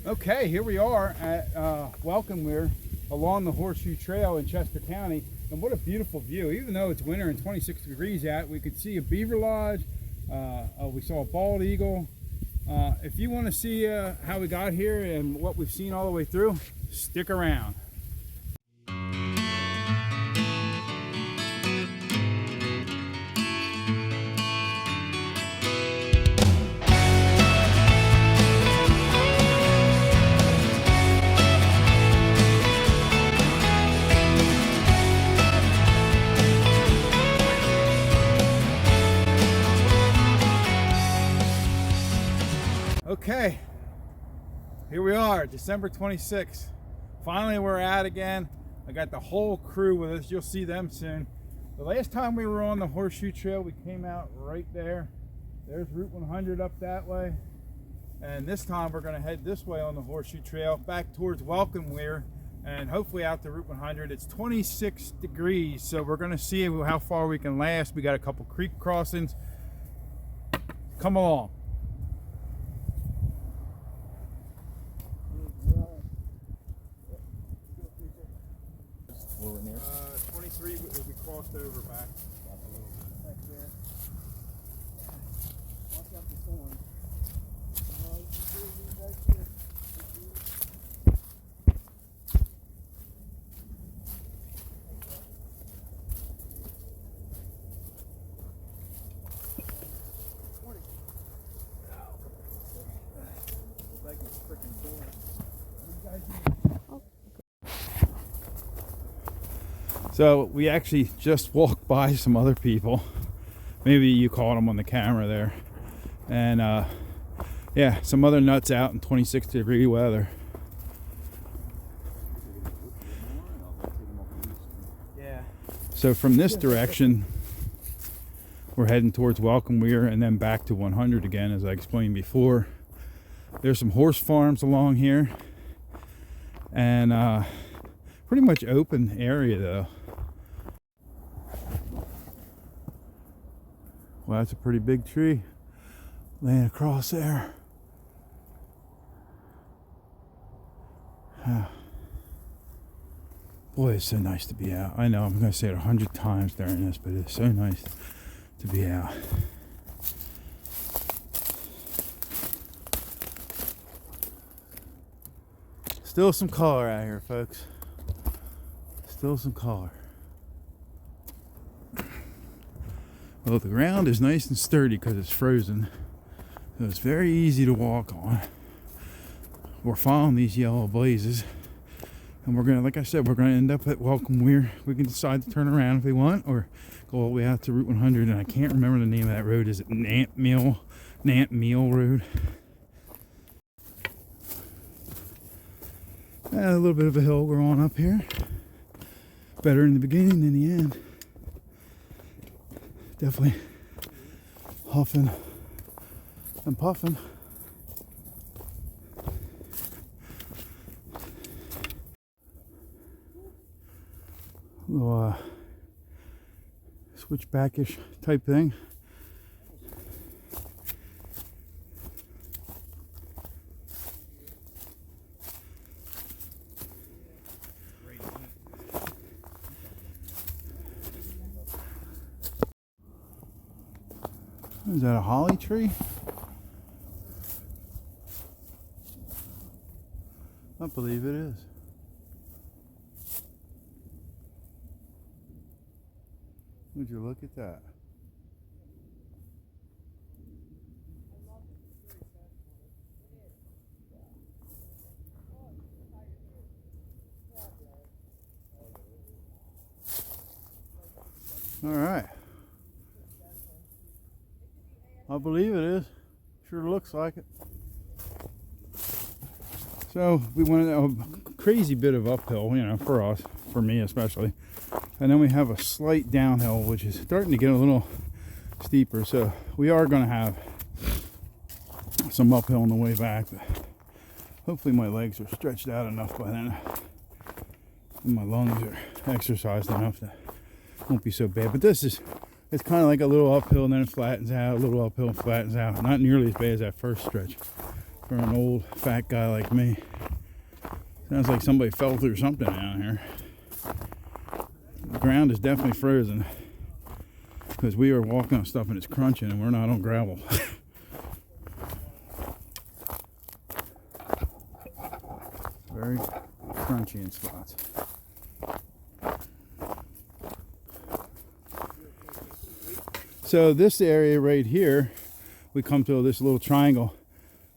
Okay, here we are at Welkinweir along the Horseshoe Trail in Chester County, and what a beautiful view. Even though it's winter and 26 degrees out, we could see a beaver lodge, we saw a bald eagle. If you want to see how we got here and what we've seen all the way through, stick around. Okay, here we are, December 26th. Finally, we're out again. I got the whole crew with us. You'll see them soon. The last time we were on the Horseshoe Trail, we came out right there. There's Route 100 up that way. And this time we're going to head this way on the Horseshoe Trail, back towards Welkinweir, and hopefully out to Route 100. It's 26 degrees, so we're going to see how far we can last. We got a couple creek crossings. Come along. 23 will be crossed over back. Back there. Watch out the thorn. Like it's freaking thorn. So we actually just walked by some other people. Maybe you caught them on the camera there. And yeah, some other nuts out in 26 degree weather. Yeah. So from this direction, we're heading towards Welkinweir and then back to 100 again, as I explained before. There's some horse farms along here. And pretty much open area though. Well, that's a pretty big tree laying across there. Boy, it's so nice to be out. I know I'm going to say it 100 times during this, but it's so nice to be out. Still some color out here, folks. Still some color. Well, the ground is nice and sturdy because it's frozen, so it's very easy to walk on. We're following these yellow blazes, and we're gonna, like I said, we're gonna end up at Welkinweir. We can decide to turn around if we want, or go all the way out to Route 100. And I can't remember the name of that road. Is it Nant Mill Road? A little bit of a hill we're on up here. Better in the beginning than the end. Definitely huffing and puffing. A little switchbackish type thing. Is that a holly tree? I believe it is. Would you look at that? All right. I believe it is. Sure looks like it. So we went a crazy bit of uphill, you know, for us, for me especially. And then we have a slight downhill, which is starting to get a little steeper. So we are going to have some uphill on the way back. But hopefully my legs are stretched out enough by then. And my lungs are exercised enough that it won't be so bad. But this is, it's kind of like a little uphill and then it flattens out, a little uphill and flattens out. Not nearly as bad as that first stretch. for an old fat guy like me. Sounds like somebody fell through something down here. The ground is definitely frozen because we are walking on stuff and it's crunching and we're not on gravel. Very crunchy in spots. So this area right here, we come to this little triangle.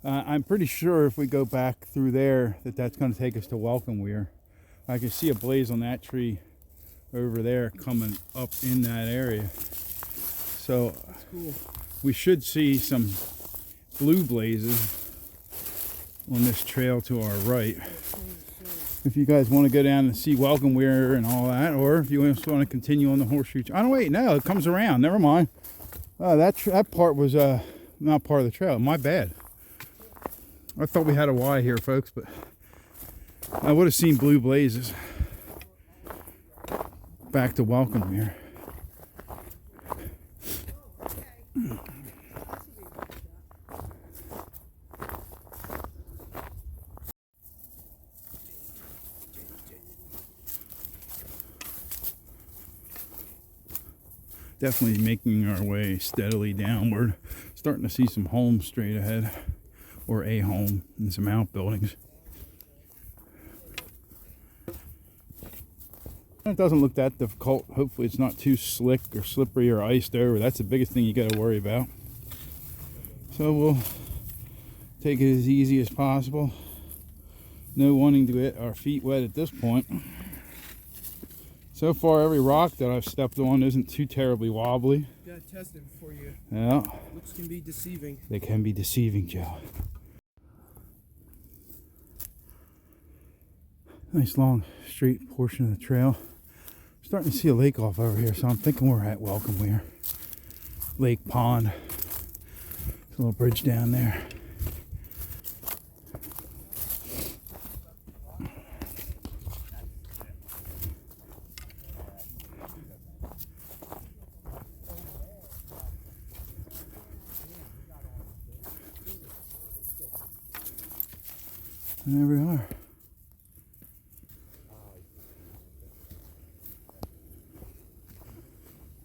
I'm pretty sure if we go back through there that's going to take us to Welkinweir. I can see a blaze on that tree over there coming up in that area. So that's cool. We should see some blue blazes on this trail to our right. If you guys want to go down and see Welkinweir and all that, or if you just want to continue on the Horseshoe. Oh, wait, no, it comes around. Never mind. That part was not part of the trail. My bad. I thought we had a Y here, folks, but I would have seen blue blazes back to Welkinweir. Definitely making our way steadily downward. Starting to see some homes straight ahead, or a home and some outbuildings. It doesn't look that difficult. Hopefully it's not too slick or slippery or iced over. That's the biggest thing you got to worry about. So we'll take it as easy as possible. No wanting to get our feet wet at this point. So far every rock that I've stepped on isn't too terribly wobbly. Gotta test it before you. Yeah. Looks can be deceiving. They can be deceiving, Joe. Nice long straight portion of the trail. Starting to see a lake off over here, so I'm thinking we're at Welkinweir. Lake Pond. There's a little bridge down there. And there we are.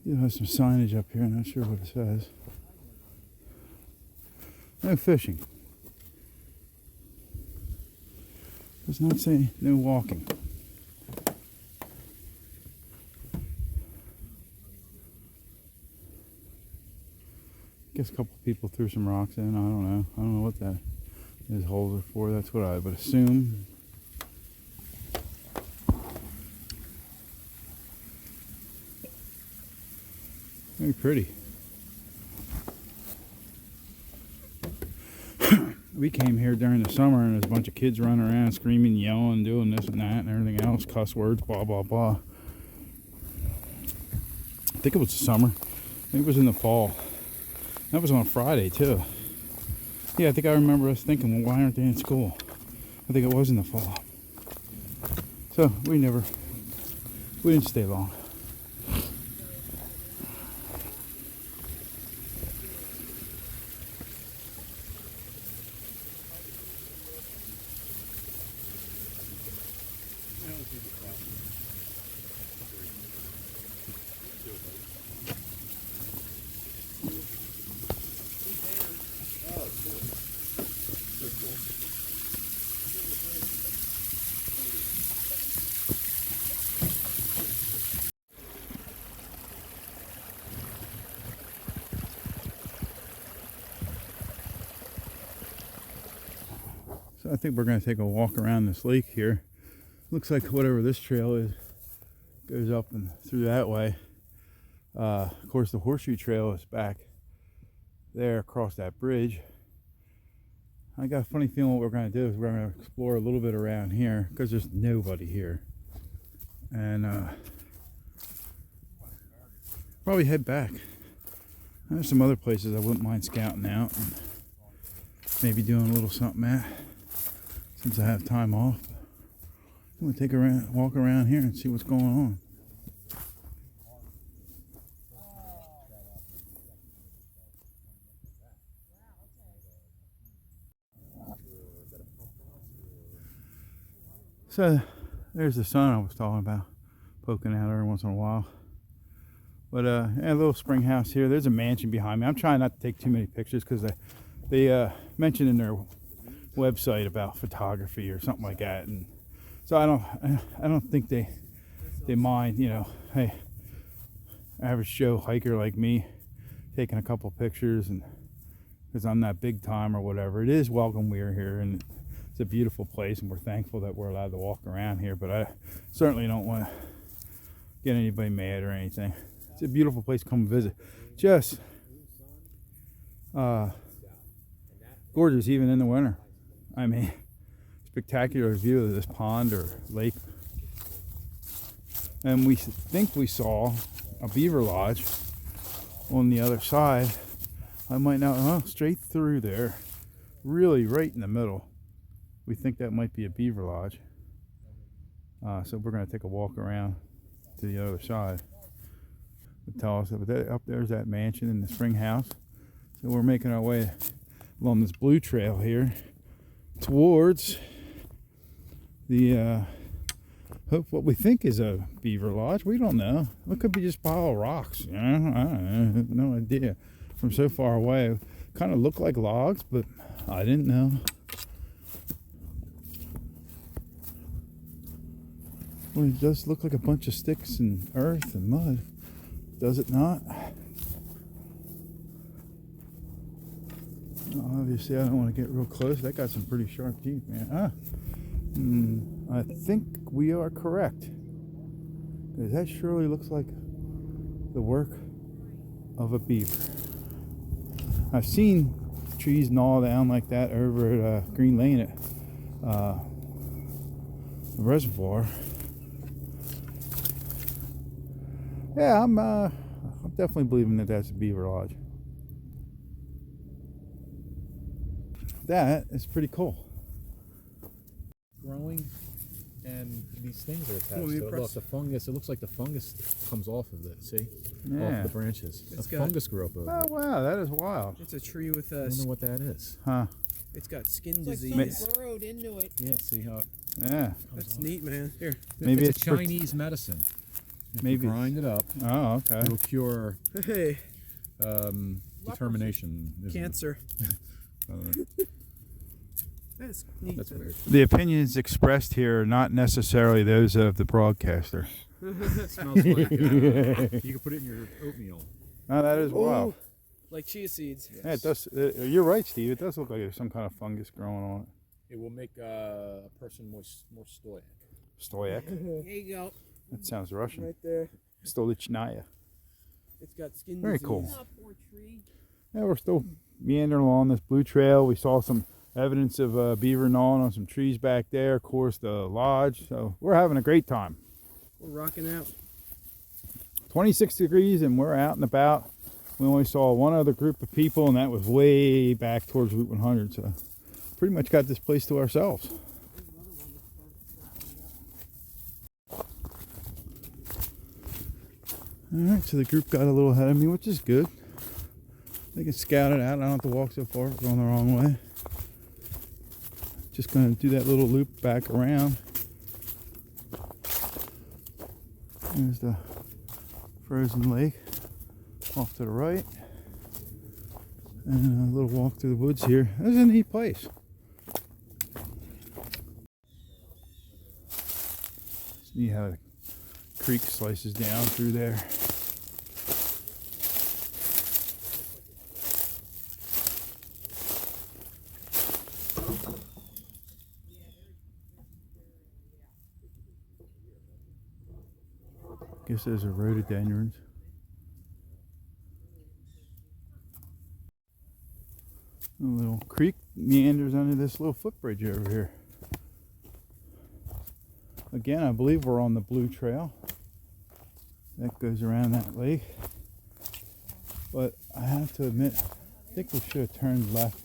You have some signage up here, I'm not sure what it says. No fishing. Does not say no walking. Guess a couple people threw some rocks in, I don't know. I don't know what that is holes are for, that's what I would assume. Very pretty. We came here during the summer and there's a bunch of kids running around screaming, yelling, doing this and that and everything else, cuss words, blah, blah, blah. I think it was the summer. I think it was in the fall. That was on a Friday too. Yeah, I think I remember us thinking, well, why aren't they in school? I think it was in the fall. So we didn't stay long. So I think we're going to take a walk around this lake here. Looks like whatever this trail is goes up and through that way. Of course, the Horseshoe Trail is back there across that bridge. I got a funny feeling what we're going to do is we're going to explore a little bit around here because there's nobody here. And probably head back. There's some other places I wouldn't mind scouting out and maybe doing a little something at since I have time off. I'm going to take a walk around here and see what's going on. So there's the sun I was talking about, poking out every once in a while. But yeah, a little spring house here. There's a mansion behind me. I'm trying not to take too many pictures because they mentioned in their website about photography or something like that, and so I don't think they mind, you know, hey, average Joe hiker like me taking a couple pictures, and because I'm not big time or whatever. It is Welkinweir here, and it's a beautiful place, and we're thankful that we're allowed to walk around here, but I certainly don't want to get anybody mad or anything. It's a beautiful place to come visit. Just gorgeous even in the winter. I mean, spectacular view of this pond or lake. And we think we saw a beaver lodge on the other side. I might not, straight through there, really right in the middle. We think that might be a beaver lodge. So we're going to take a walk around to the other side. Tell us up there's that mansion and the spring house. So we're making our way along this blue trail here towards the what we think is a beaver lodge. We don't know. It could be just a pile of rocks. You know? I don't know. No idea. From so far away, kind of look like logs, but I didn't know. Well, it does look like a bunch of sticks and earth and mud. Does it not? Obviously, I don't want to get real close. That got some pretty sharp teeth, man. I think we are correct. Because that surely looks like the work of a beaver. I've seen trees gnaw down like that over at Green Lane at the reservoir. Yeah, I'm definitely believing that that's a beaver lodge. That is pretty cool. Growing, and these things are attached to it. press. Look, the fungus, it looks like the fungus comes off of it, see? Yeah. Off the branches. It's A got- fungus grew up over Oh it. wow, that is wild. It's a tree with I a. wonder what that is. Huh? It's got skin It's like disease. something burrowed into it. Yeah, see how it Yeah. comes That's off? neat, man. Here. Maybe it's it's a Chinese medicine. If Maybe you it's- grind it up, Oh, okay. it will cure Hey, determination. isn't it? cancer. I don't know. That's neat. That's weird. The opinions expressed here are not necessarily those of the broadcaster. It smells like you can put it in your oatmeal. Oh, that is wild. Like chia seeds. Yeah, it does. You're right, Steve. It does look like there's some kind of fungus growing on it. It will make a person more stoic. Stoyak. There you go. That sounds Russian. Right there. Stolichnaya. It's got skin Very disease. cool. Oh, poor tree. Yeah, we're still meandering along this blue trail. We saw some evidence of beaver gnawing on some trees back there. Of course, the lodge. So we're having a great time. We're rocking out. 26 degrees and we're out and about. We only saw one other group of people, and that was way back towards Route 100. So pretty much got this place to ourselves. Alright, so the group got a little ahead of me, which is good. They can scout it out. I don't have to walk so far, going the wrong way. Just going to do that little loop back around. There's the frozen lake off to the right. And a little walk through the woods here. This is a neat place. See how the creek slices down through there. Guess those are rhododendrons. A little creek meanders under this little footbridge over here. Again, I believe we're on the Blue Trail. That goes around that lake. But I have to admit, I think we should have turned left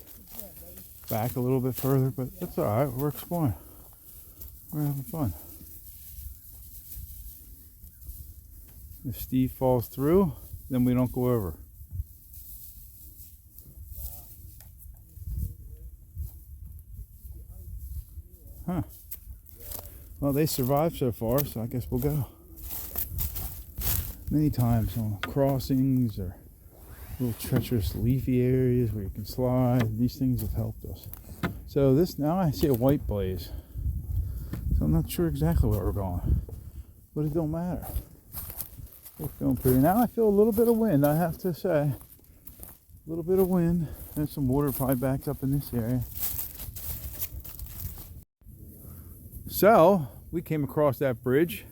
back a little bit further, but that's alright, we're exploring. We're having fun. If Steve falls through, then we don't go over. Huh. Well, they survived so far, so I guess we'll go. Many times on crossings or little treacherous leafy areas where you can slide. These things have helped us. So this, now I see a white blaze. So I'm not sure exactly where we're going, but it don't matter. We're feeling pretty. Now I feel a little bit of wind, I have to say. A little bit of wind. There's some water probably backed up in this area. So we came across that bridge.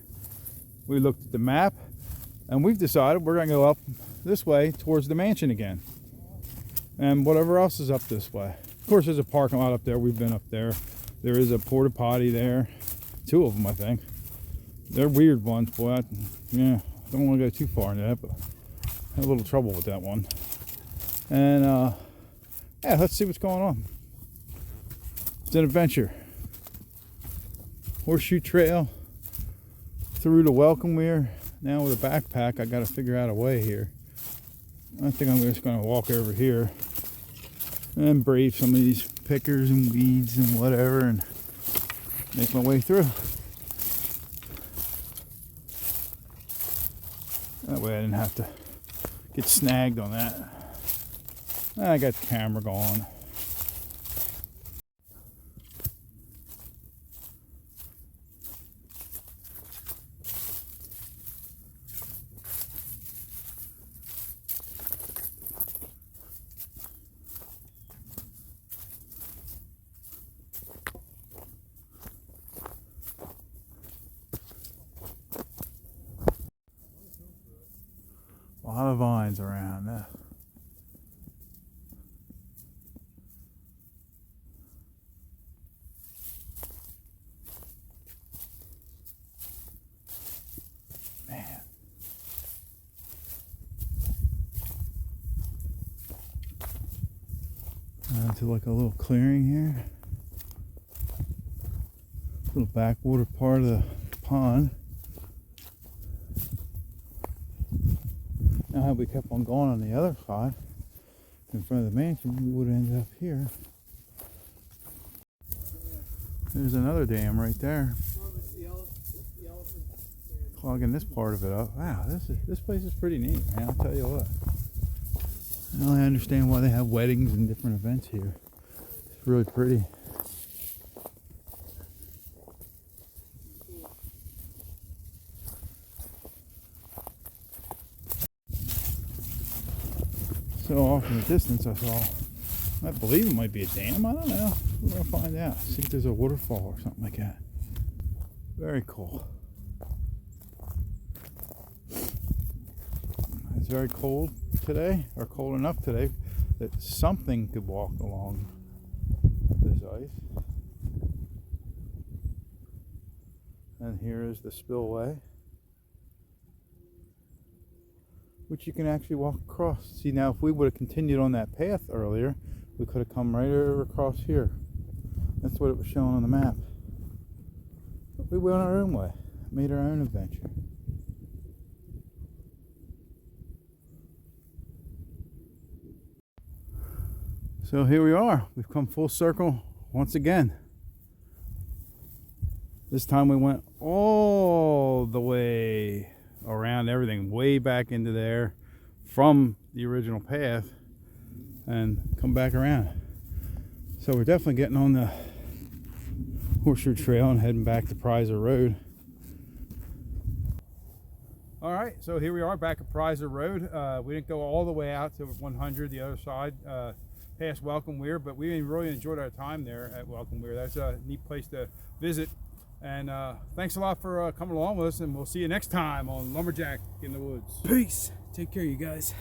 We looked at the map, and we've decided we're going to go up this way towards the mansion again, and whatever else is up this way. Of course, there's a parking lot up there. We've been up there. There is a porta potty there, 2 of them, I think. They're weird ones, boy. I don't want to go too far into that, but I had a little trouble with that one. And yeah, let's see what's going on. It's an adventure. Horseshoe Trail through to Welkinweir. Now with a backpack, I got to figure out a way here. I think I'm just going to walk over here and brave some of these pickers and weeds and whatever and make my way through. That way I didn't have to get snagged on that. I got the camera going. A lot of vines around. Man. Into like a little clearing here. Little backwater part of the pond. Now, had we kept on going on the other side, in front of the mansion, we would have ended up here. There's another dam right there, clogging this part of it up. Wow, this place is pretty neat, man. I'll tell you what. Now I understand why they have weddings and different events here. It's really pretty. So off in the distance I saw, I believe it might be a dam, I don't know. We're going to find out. See if there's a waterfall or something like that. Very cool. It's very cold today, or cold enough today, that something could walk along this ice. And here is the spillway, which you can actually walk across. See, now if we would have continued on that path earlier, we could have come right over across here. That's what it was showing on the map. But we went our own way, made our own adventure. So here we are. We've come full circle once again. This time we went all the way around everything, way back into there from the original path and come back around. So we're definitely getting on the Horseshoe Trail and heading back to Prizer Road. All right, so here we are back at Prizer Road. We didn't go all the way out to 100, the other side, past Welkinweir, but we really enjoyed our time there at Welkinweir. That's a neat place to visit. And thanks a lot for coming along with us, and we'll see you next time on Lumberjack in the Woods. Peace. Take care, you guys.